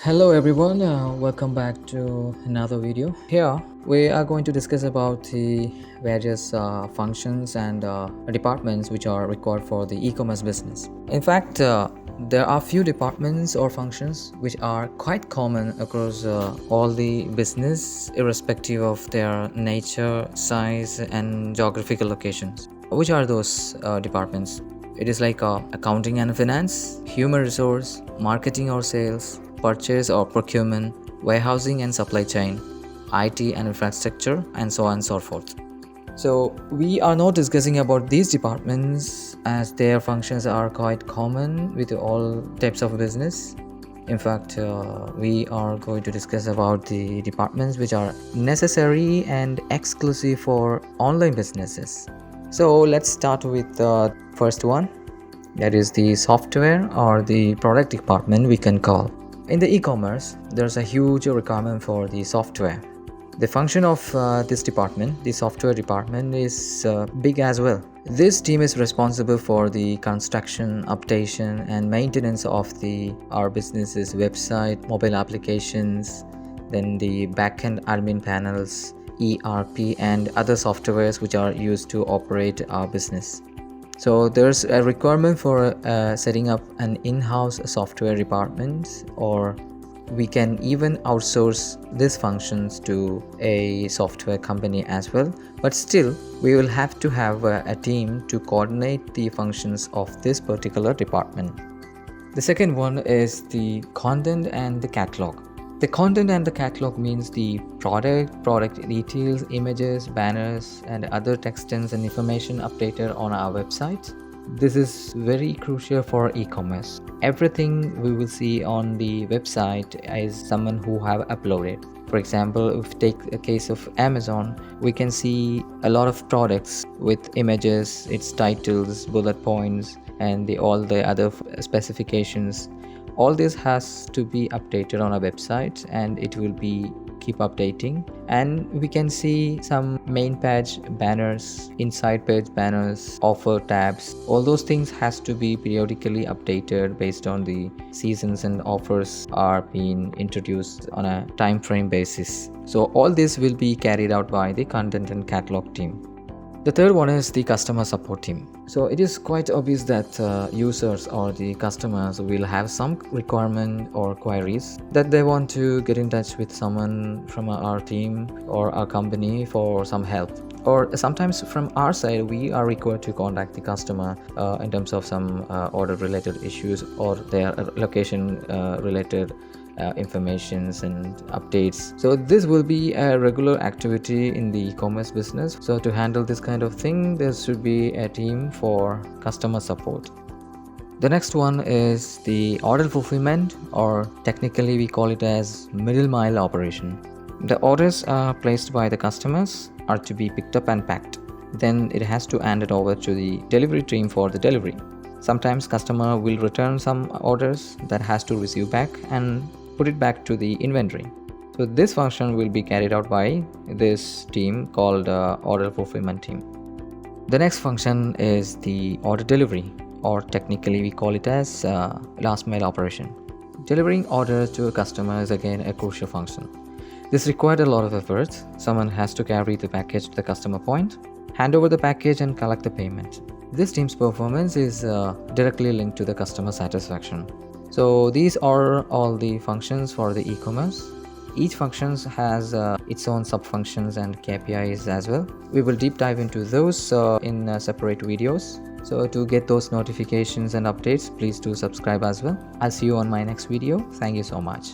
Hello everyone, welcome back to another video. Here we are going to discuss about the various functions and departments which are required for the e-commerce business. In fact, there are few departments or functions which are quite common across all the business, irrespective of their nature, size and geographical locations. Which are those departments? It is like accounting and finance, human resource, marketing or sales, purchase or procurement, warehousing and supply chain, IT and infrastructure, and so on and so forth. So we are not discussing about these departments as their functions are quite common with all types of business. In fact, we are going to discuss about the departments which are necessary and exclusive for online businesses. So let's start with the first one, that is the software or the product department we can call. In the e-commerce, there's a huge requirement for the software. The function of this department, the software department, is big as well. This team is responsible for the construction, updation and maintenance of our business's website, mobile applications, then the backend admin panels, ERP and other softwares which are used to operate our business. So there's a requirement for setting up an in-house software department, or we can even outsource these functions to a software company as well. But still, we will have to have a team to coordinate the functions of this particular department. The second one is the content and the catalog. The content and the catalog means the product details, images, banners and other text and information updated on our website. This is very crucial for e-commerce. Everything we will see on the website is someone who have uploaded. For example, if we take a case of Amazon, we can see a lot of products with images, its titles, bullet points and all the other specifications. All this has to be updated on our website and it will be keep updating, and we can see some main page banners, inside page banners, offer tabs. All those things has to be periodically updated based on the seasons and offers are being introduced on a time frame basis. So all this will be carried out by the content and catalog team. The third one is the customer support team. So it is quite obvious that users or the customers will have some requirement or queries that they want to get in touch with someone from our team or our company for some help. Or sometimes from our side, we are required to contact the customer in terms of some order related issues or their location related informations and updates. So this will be a regular activity in the e-commerce business. So to handle this kind of thing, there should be a team for customer support. The next one is the order fulfillment, or technically we call it as middle mile operation. The orders are placed by the customers are to be picked up and packed. Then it has to hand it over to the delivery team for the delivery. Sometimes customer will return some orders that has to receive back and put it back to the inventory. So this function will be carried out by this team called order fulfillment team. The next function is the order delivery, or technically we call it as last mile operation. Delivering orders to a customer is again a crucial function. This required a lot of effort. Someone has to carry the package to the customer point, hand over the package and collect the payment. This team's performance is directly linked to the customer satisfaction. So these are all the functions for the e-commerce. Each function has its own sub-functions and KPIs as well. We will deep dive into those in separate videos. So to get those notifications and updates, please do subscribe as well. I'll see you on my next video. Thank you so much.